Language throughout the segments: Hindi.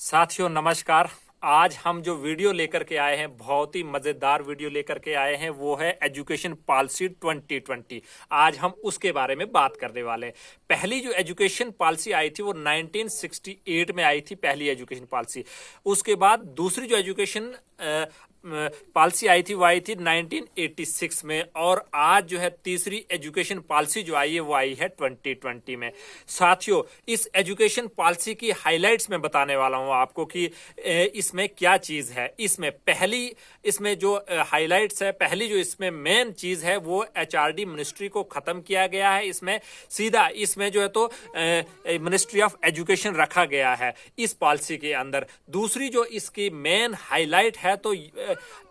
साथियों नमस्कार। आज हम जो वीडियो लेकर के आए हैं, बहुत ही मजेदार वीडियो लेकर के आए हैं, वो है एजुकेशन पॉलिसी 2020। आज हम उसके बारे में बात करने वाले हैं। पहली जो एजुकेशन पॉलिसी आई थी वो 1968 में आई थी, पहली एजुकेशन पॉलिसी। उसके बाद दूसरी जो एजुकेशन पॉलिसी आई थी वो आई थी 1986 में, और आज जो है तीसरी एजुकेशन पॉलिसी जो आई है वो आई है 2020 में। साथियों, इस एजुकेशन पॉलिसी की हाइलाइट्स में बताने वाला हूं आपको कि इसमें क्या चीज है। इसमें जो हाइलाइट्स है, पहली जो इसमें मेन चीज है वो एचआरडी मिनिस्ट्री को खत्म किया गया है। इसमें सीधा इसमें जो है तो मिनिस्ट्री ऑफ एजुकेशन रखा गया है इस पॉलिसी के अंदर। दूसरी जो इसकी मेन हाईलाइट है, तो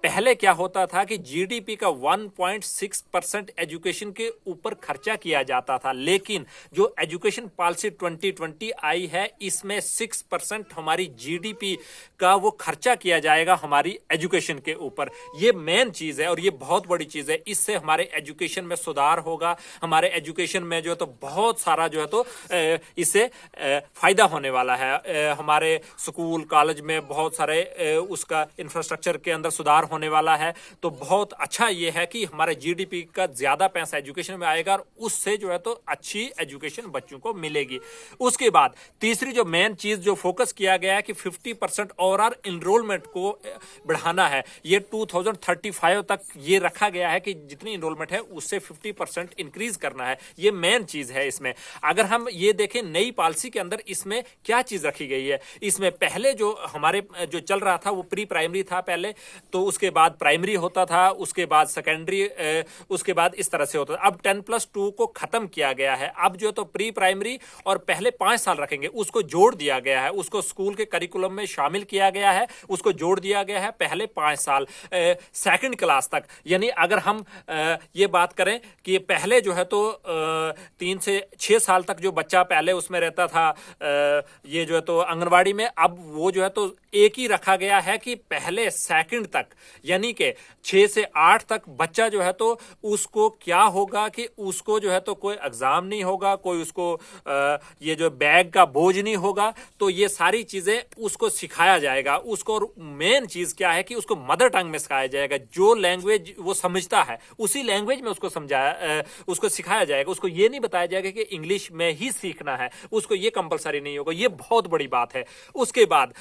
पहले क्या होता था कि जीडीपी का 1.6% एजुकेशन के ऊपर खर्चा किया जाता था, लेकिन जो एजुकेशन पॉलिसी 2020 आई है इसमें 6% हमारी जीडीपी का वो खर्चा किया जाएगा हमारी एजुकेशन के ऊपर। ये मेन चीज है और ये बहुत बड़ी चीज है। इससे हमारे एजुकेशन में सुधार होगा, हमारे एजुकेशन में जो है तो बहुत सारा जो है तो इससे फायदा होने वाला है। हमारे स्कूल कॉलेज में बहुत सारे उसका इंफ्रास्ट्रक्चर के अंदर सुधार होने वाला है। तो बहुत अच्छा ये है कि हमारे जीडीपी का ज्यादा पैसा एजुकेशन में आएगा और उससे जो है तो अच्छी एजुकेशन बच्चों को मिलेगी। उसके बाद तीसरी जो मेन चीज जो फोकस किया गया है कि 50% ओवरऑल एनरोलमेंट को बढ़ाना है। ये 2035 तक ये रखा गया है कि जितनी एनरोलमेंट है उससे 50% इंक्रीज करना है। ये मेन चीज है इसमें। अगर हम ये देखें नई पॉलिसी के अंदर इसमें क्या चीज रखी गई है, इसमें पहले जो हमारे जो चल रहा था वो प्री प्राइमरी था पहले, तो उसके बाद प्राइमरी होता था, उसके बाद सेकेंडरी, उसके बाद इस तरह से होता था। अब 10+2 को खत्म किया गया है। अब जो तो प्री प्राइमरी और पहले 5 साल रखेंगे उसको जोड़ दिया गया है, उसको स्कूल के करिकुलम में शामिल किया गया है, उसको जोड़ दिया गया है पहले 5 साल सेकंड क्लास तक। यानी अगर हम ये बात करें कि पहले जो है तो 3 से 6 साल तक जो बच्चा पहले उसमें रहता था ये जो है तो आंगनवाड़ी में, अब वो जो है तो एक ही रखा गया है कि पहले सेकंड तक, यानी कि 6 से 8 तक बच्चा जो है तो उसको क्या होगा कि उसको जो है तो कोई एग्जाम नहीं होगा, कोई उसको ये जो बैग का बोझ नहीं होगा। तो ये सारी चीजें उसको सिखाया जाएगा। उसको मेन चीज क्या है कि उसको मदर टंग में सिखाया जाएगा। जो लैंग्वेज वो समझता है उसी लैंग्वेज में उसको सिखाया जाएगा। उसको ये नहीं बताया जाएगा कि इंग्लिश में ही सीखना है, उसको ये कंपलसरी नहीं होगा। ये बहुत बड़ी बात है। उसके बाद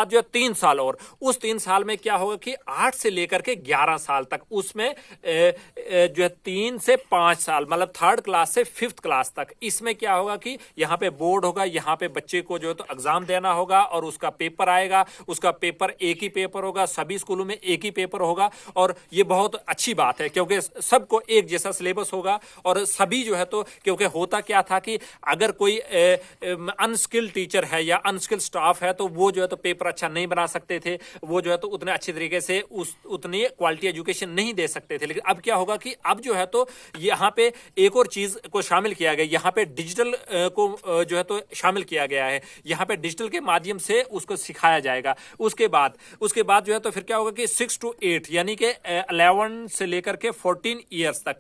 जो 3 साल, और उस 3 साल में क्या होगा कि 8 से लेकर के 11 साल तक उसमें जो है 3 से 5 साल, मतलब 3rd क्लास से 5th क्लास तक, इसमें क्या होगा कि यहाँ पे बोर्ड होगा, यहाँ पे बच्चे को जो है तो एग्जाम देना होगा और उसका पेपर आएगा। उसका पेपर एक ही पेपर होगा, सभी स्कूलों में एक ही पेपर होगा। और ये बहुत अच्छी बात है क्योंकि सबको एक जैसा सिलेबस होगा और सभी जो है तो, क्योंकि होता क्या था कि अगर कोई अनस्किल्ड टीचर है या अनस्किल्ड स्टाफ है तो वो जो है तो पेपर अच्छा नहीं बना सकते थे, वो जो है तो उतने अच्छे तरीके से उतनी क्वालिटी एजुकेशन नहीं दे सकते थे। लेकिन अब क्या होगा कि अब जो है तो यहाँ पे एक और चीज को शामिल किया गया, यहाँ पे डिजिटल को जो है तो शामिल किया गया है। यहाँ पे डिजिटल के माध्यम से उसको सिखाया जाएगा। उसके बाद जो है तो फिर क्या होगा कि 6 to 8, यानी कि 11 से लेकर के 14 ईयर्स तक,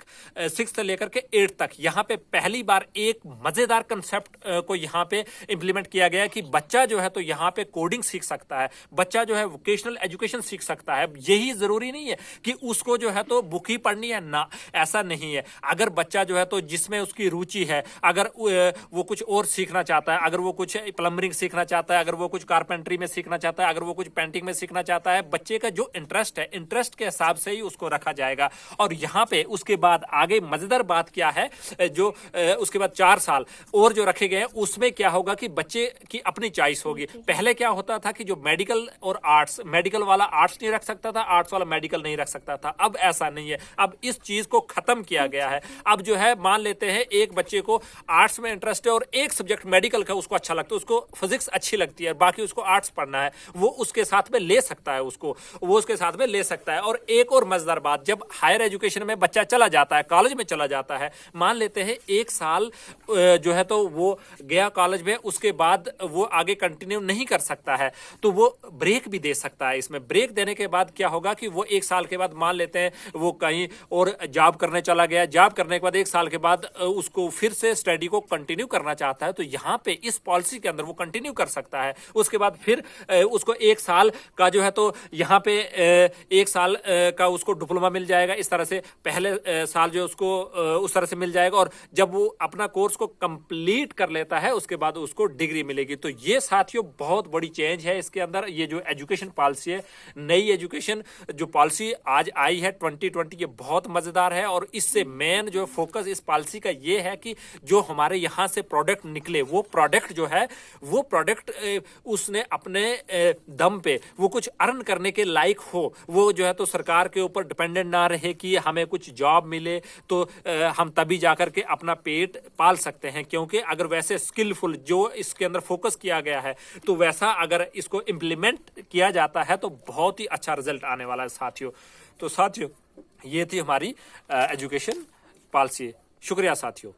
6 से लेकर के 8 तक, यहाँ पे पहली बार एक मजेदार कंसेप्ट को यहाँ पे इंप्लीमेंट किया गया कि बच्चा जो है तो यहाँ पे कोडिंग सीख सकता है, बच्चा जो है वोकेशनल एजुकेशन सीख सकता है। यही जरूरी नहीं है कि उसको जो है तो बुक ही पढ़नी है, ना, ऐसा नहीं है। अगर बच्चा जो है तो जिसमें उसकी रुचि है, अगर वो कुछ और सीखना चाहता है, अगर वो कुछ प्लम्बरिंग सीखना चाहता है, अगर वो कुछ कारपेंटरी में सीखना चाहता है, अगर वो कुछ पेंटिंग में सीखना चाहता है, बच्चे का जो इंटरेस्ट है, इंटरेस्ट के हिसाब से ही उसको रखा जाएगा। और यहाँ पे उसके बाद आगे मजेदार बात क्या है, जो उसके बाद 4 साल और जो रखे गए हैं उसमें क्या होगा कि बच्चे की अपनी चॉइस होगी। पहले क्या होता था कि जो मेडिकल और आर्ट्स, मेडिकल वाला आर्ट्स नहीं रख सकता था, आर्ट्स वाला मेडिकल नहीं रख सकता था। अब ऐसा नहीं है, अब इस चीज को खत्म किया गया है। अब जो है मान लेते हैं एक बच्चे को आर्ट्स में इंटरेस्ट है और एक सब्जेक्ट मेडिकल का उसको अच्छा लगता है, उसको फिजिक्स अच्छी लगती है, बाकी उसको आर्ट्स पढ़ना है, वो उसके साथ में ले सकता है, वो उसके साथ में ले सकता है। और एक और मजेदार बात, जब हायर एजुकेशन में बच्चा चला जाता है, कॉलेज में चला जाता है, मान लेते हैं 1 साल जो है तो वो गया कॉलेज में, उसके बाद वो आगे कंटिन्यू नहीं कर सकता है, तो वो ब्रेक भी दे सकता है। इसमें ब्रेक देने के बाद क्या होगा कि वो 1 साल के बाद मान लेते हैं वो कहीं और जॉब करने चला गया, जॉब करने के बाद 1 साल के बाद उसको फिर से स्टडी को कंटिन्यू करना चाहता है, तो यहाँ पे इस पॉलिसी के अंदर वो कंटिन्यू कर सकता है। उसके बाद फिर उसको 1 साल का जो है तो यहाँ पे 1 साल का उसको डिप्लोमा मिल जाएगा। इस तरह से पहले साल जो उसको उस तरह से मिल जाएगा, और जब वो अपना कोर्स को कंप्लीट कर लेता है उसके बाद उसको डिग्री मिलेगी। तो ये साथियों बहुत बड़ी चेंज है इसके अंदर। ये जो एजुकेशन पॉलिसी है, नई एजुकेशन जो पॉलिसी आज आई है 2020, ये बहुत मजेदार है। और इससे मेन जो फोकस इस पॉलिसी का ये है कि जो हमारे यहां से प्रोडक्ट निकले, वो प्रोडक्ट जो है वो प्रोडक्ट उसने अपने दम पे वो कुछ अर्न करने के लायक हो, वो जो है तो सरकार के ऊपर डिपेंडेंट ना रहे कि हमें कुछ जॉब मिले तो हम तभी जाकर के अपना पेट पाल सकते हैं। क्योंकि अगर वैसे स्किलफुल जो इसके अंदर फोकस किया गया है, तो वैसा अगर इसको इंप्लीमेंट किया जाता है तो बहुत ही अच्छा रिजल्ट आने वाला है साथियों। तो साथियों ये थी हमारी एजुकेशन पॉलिसी। शुक्रिया साथियों।